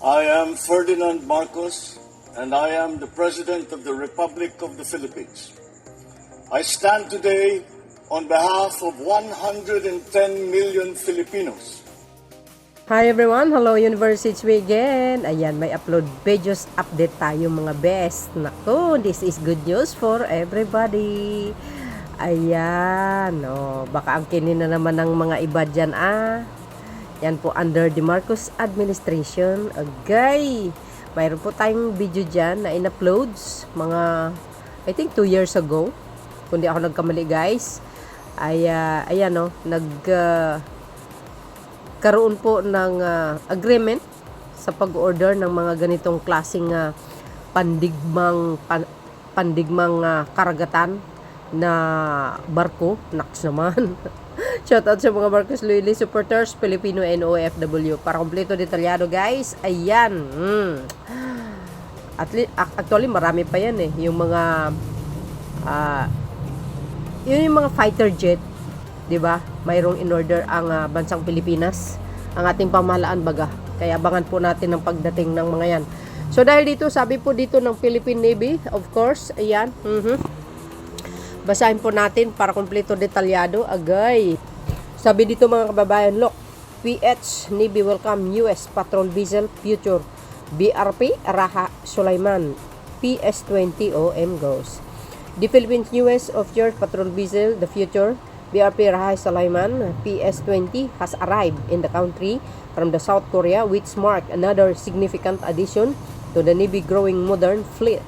I am Ferdinand Marcos, and I am the President of the Republic of the Philippines. I stand today on behalf of 110 million Filipinos. Hi everyone! Hello University again! Ayan, may upload videos update tayo mga best. Naku, this is good news for everybody. Ayan, baka angkinin na naman ng mga iba dyan Yan po under the Marcos administration. Agay! Mayroon po tayong video dyan na in-uploads mga, I think 2 years ago. Kundi ako nagkamali guys. Ayan karoon po ng agreement sa pag-order ng mga ganitong klaseng pandigmang karagatan na barko. Naks naman. Shout out sa mga Marcos Loyalty supporters, Filipino and OFW. Para kompleto detalyado guys. Ayan. Actually marami pa yan yung mga yung mga fighter jet, 'di ba? Mayroong in-order ang bansang Pilipinas, ang ating pamahalaan baga. Kaya abangan po natin ang pagdating ng mga yan. So dahil dito, sabi po dito ng Philippine Navy, of course, ayan. Basahin po natin para kompleto detalyado. Agay. Sabi dito mga kababayan, look, PH Navy welcome US Patrol Vessel Future BRP Raha Sulaiman PS-20 OM goes. The Philippines US Offshore Patrol Vessel the Future BRP Raha Sulaiman PS-20 has arrived in the country from the South Korea, which marked another significant addition to the Navy growing modern fleet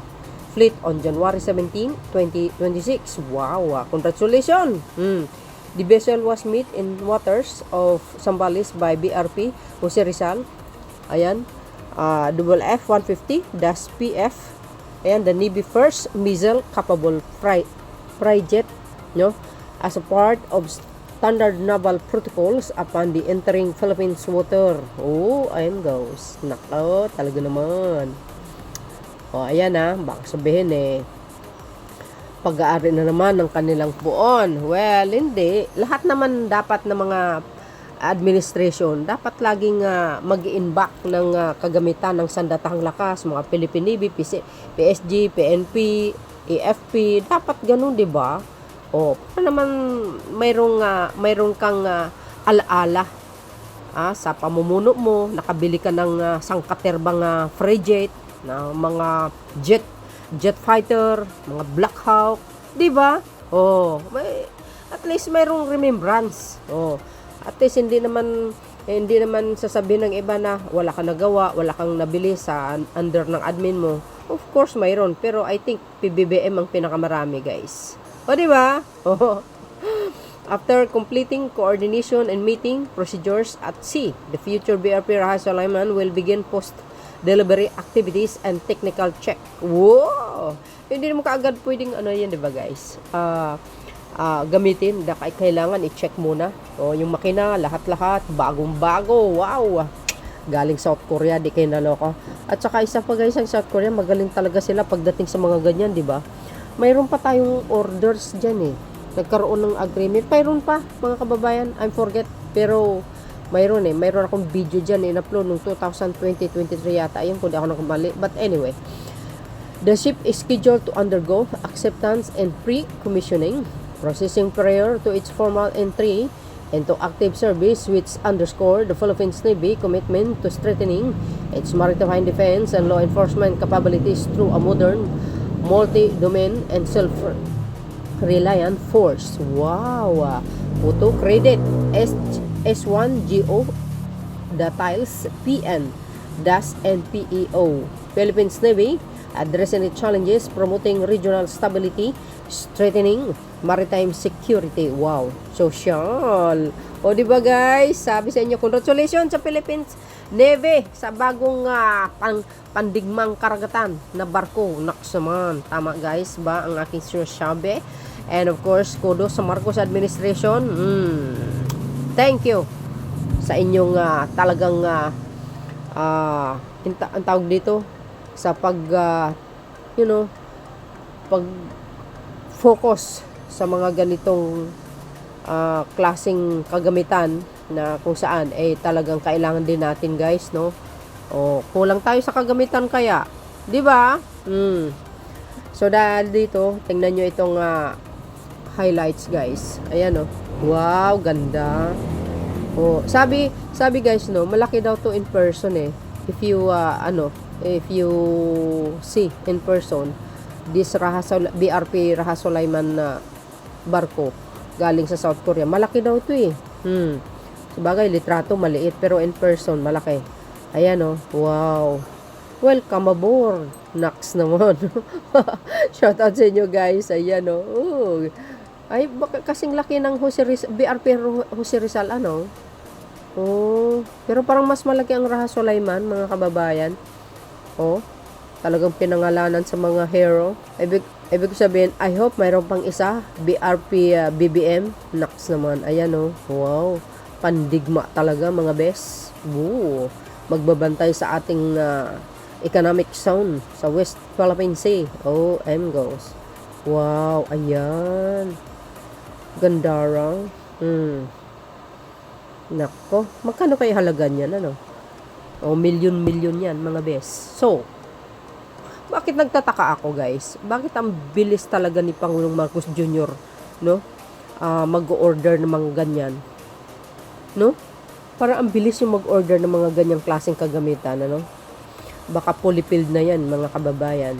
on January 17, 2026. Wow, congratulations! The vessel was met in waters of Zambales by BRP Jose Rizal. Ayan, F-150-PF. Ayan, the Navy first missile-capable frigate, as a part of standard naval protocols upon the entering Philippines water. Oh, ayan goes. Nako, talaga naman. Ayan baka sabihin pag-aari na naman ng kanilang puon. Well, hindi. Lahat naman dapat na mga administration, dapat laging mag-i-inback ng kagamitan ng sandatahang lakas, mga Philippine Navy, PSG, PNP, AFP, dapat ganun, di ba? Para naman mayroong kang alaala sa pamumuno mo, nakabili ka ng sangkaterbang frigate, na mga jet fighter, mga Black Hawk, 'di ba? At least mayroong remembrance. At least hindi naman sasabihin ng iba na wala kang nagawa, wala kang nabili sa under ng admin mo. Of course mayroon, pero I think PBBM ang pinakamarami, guys. 'Di ba? After completing coordination and meeting procedures at sea, the future BRP Raha Sulaiman will begin post-delivery activities and technical check. Wow! Hindi naman kaagad pwedeng yan, di ba guys? Gamitin. Kailangan i-check muna. Yung makina, lahat-lahat, bagong-bago. Wow! Galing South Korea, di kayo naloko. At saka isa pa guys, ang South Korea, magaling talaga sila pagdating sa mga ganyan, di ba? Mayroon pa tayong orders dyan Nagkaroon ng agreement. Mayroon pa, mga kababayan. I forget. Pero, mayroon akong video dyan in-upload noong 2020-23 yata. Ayun, kung di ako nakamali. But anyway, the ship is scheduled to undergo acceptance and pre-commissioning processing prior to its formal entry into active service, which underscore the Philippines Navy commitment to strengthening its maritime defense and law enforcement capabilities through a modern, multi-domain and self-reliant force. Wow! Photo credit S1GO Datiles PN-NPEO Philippines Navy addressing its challenges, promoting regional stability, strengthening maritime security. Wow, social. Di ba guys? Sabi sa inyo, congratulations sa Philippines Navy sa bagong pandigmang karagatan na barko. Naks naman. Tama guys ba ang aking sinasabi? And of course, kudos sa Marcos administration. Thank you sa inyong talagang ang tawag dito sa pag-focus sa mga ganitong klaseng kagamitan na kung saan talagang kailangan din natin guys, no? O, kulang tayo sa kagamitan kaya. 'Di ba? So, dahil dito, tingnan nyo itong highlights, guys. Ayan, oh. Wow, ganda. Oh, sabi guys, no, malaki daw to in person eh. If you, if you see in person, this BRP Raha Sulaiman na barko, galing sa South Korea. Malaki daw to eh. Sabagay, litrato, maliit. Pero in person, malaki. Ayan, oh. Wow. Welcome aboard. Naks naman. Shout out sa inyo, guys. Ayan, oh. Ay, baka kasing laki ng BRP Jose Rizal, ano? Oh, pero parang mas malaki ang Raha Sulaiman, mga kababayan. Oh, talagang pinangalanan sa mga hero. Ibig sabihin, I hope mayroon pang isa, BRP BBM. Naks naman. Ayan, oh. Wow. Pandigma talaga, mga bes. Woo. Magbabantay sa ating economic zone sa West Philippine Sea. Oh, goes. Wow, ayan. Gandara. Nako, magkano kayo halaga niyan, ano? Oh, milyon yan, mga bes. So, bakit nagtataka ako, guys? Bakit ang bilis talaga ni Pangulong Marcos Jr., no? Mag-order ng mga ganyan. No? Para ang bilis yung mag-order ng mga ganyang klaseng kagamitan, ano? Baka fully-filled na yan, mga kababayan.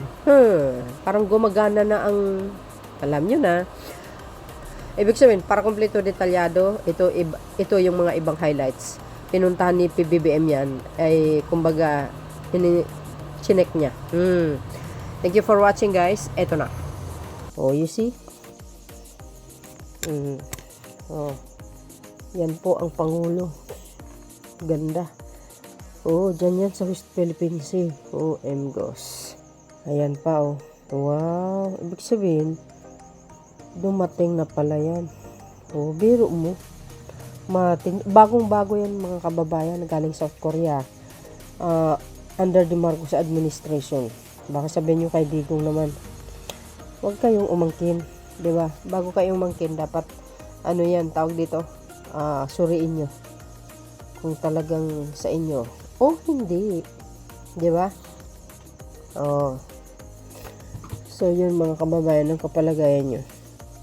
Parang gumagana na ang, alam nyo na. Ibig sabihin, para kompleto detalyado, ito yung mga ibang highlights. Pinuntahan ni PBBM yan, ay kumbaga, chinek niya. Thank you for watching, guys. Ito na. Oh, you see? Oh. Yan po ang Pangulo. Ganda. Oh, dyan yan sa West Philippine Sea. Oh, goes. Ayan pa, oh. Wow. Ibig sabihin, dumating na pala yan. Oh, biro mo. Bagong-bago yan, mga kababayan, galing South Korea. Under the Marcos administration. Baka sabihin nyo kay Digong naman, huwag kayong umangkin. Diba? Bago kayong umangkin, dapat, ano yan, tawag dito, suriin nyo. Kung talagang sa inyo. O hindi. Diba? Oh. So, yun, mga kababayan, ang kapalagayan nyo.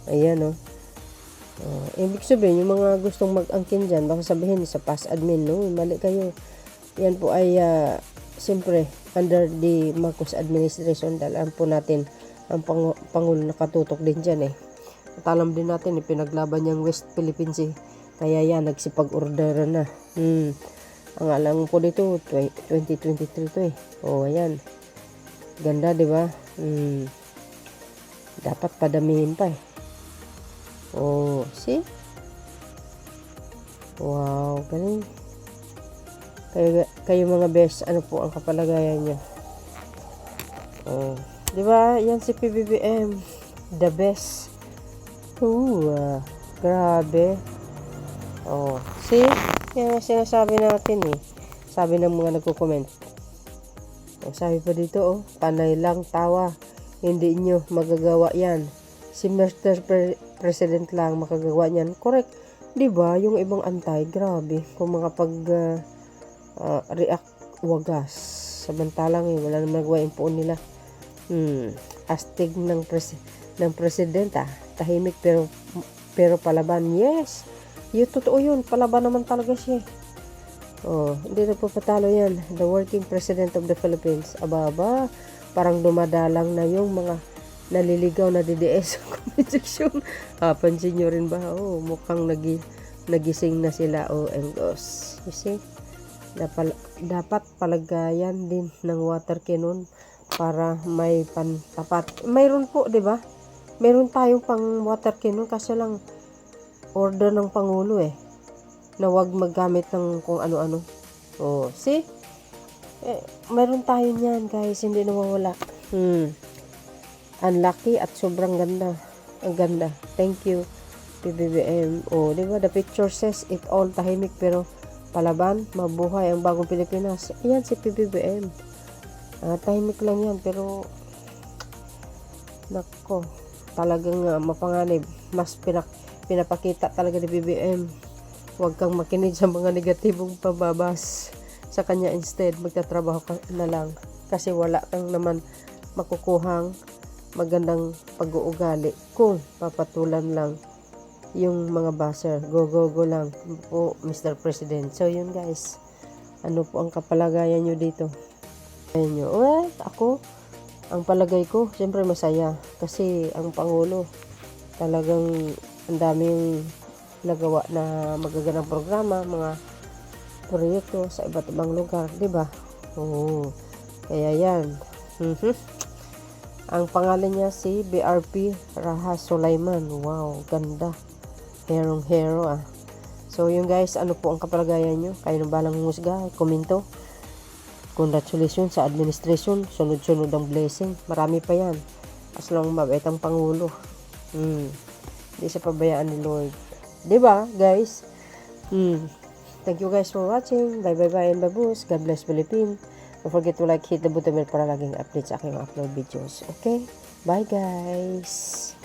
Ayan, oh. Ibig sabihin, yung mga gustong mag-angkin dyan, baka sabihin sa past admin, no? Mali kayo. Yan po ay, siyempre, under the Marcos administration, dahil alam po natin, ang Pangulo nakatutok din dyan, eh. At alam din natin, pinaglaban niyang West Philippine Sea. Kaya yan, nagsipag-order na. Ang alam po dito, 2023 to, eh. Oh, ayan. Ganda, di ba? Dapat padamihin pa, eh. Oh, see? Wow, galing. Kayo mga best, ano po ang kapalagayan nyo? Oh, di ba? Yan si PBBM, the best. Grabe. Oh, see? Yan ang sinasabi natin, eh. Sabi ng mga nagko-comment. Oh, sabi pa dito, oh, panay lang tawa. Hindi nyo magagawa yan. Si Mr. President lang makagawa niyan. Correct. 'Di ba? Yung ibang antay, grabe. Kung react wagas. Samantalang wala namang nagawa yung puon nila. Astig ng presidente, tahimik pero palaban. Yes. Yung totoo yun. Palaban naman talaga siya. Oh, hindi na po patalo yan. The working president of the Philippines. Aba, parang dumadalang na yung mga naliligaw na DDS sa comment section. Pansin nyo rin ba? Oh, mukhang nagising na sila. Oh, goes. You see? Dapat palagayan din ng water cannon para may pantapat. Mayroon po, di ba? Mayroon tayong pang water cannon kasi lang order ng Pangulo, eh. Na wag maggamit ng kung ano-ano. Oh, see? Mayroon tayo niyan, guys. Hindi nawawala. Unlucky at sobrang ganda. Ang ganda. Thank you, PBBM. Oh, di ba? The picture says it all, tahimik pero palaban, mabuhay ang bagong Pilipinas. Ayan si PBBM. Tahimik lang yan pero nako, talagang mapanganib. Mas pinapakita talaga ni PBBM. Huwag kang makinig sa mga negatibong pababas sa kanya instead, magtatrabaho ka na lang. Kasi wala kang naman makukuhang magandang pag-uugali kung papatulan lang yung mga buzzer. Go, go, go lang po, Mr. President. So, yun guys. Ano po ang kapalagayan nyo dito? Ayun nyo. Well, ako, ang palagay ko, siyempre masaya. Kasi ang Pangulo, talagang ang daming nagawa na magagandang programa, mga proyekto sa iba't ibang lugar, di ba? Oo. Kaya yan. Ang pangalan niya si BRP Raha Sulaiman. Wow, ganda. Herong hero ah. So yun guys, ano po ang kapalagayan nyo? Kayo nang balang humusga, komento. Congratulations sa administration. Sunod-sunod ang blessing. Marami pa yan. As long mabait ang Pangulo. Hindi sa pabayaan ni Lord. Diba guys? Thank you guys for watching. Bye bye bye and babush. God bless Philippines. Don't forget to like, hit the button bell para laging update sa aking upload videos. Okay? Bye guys!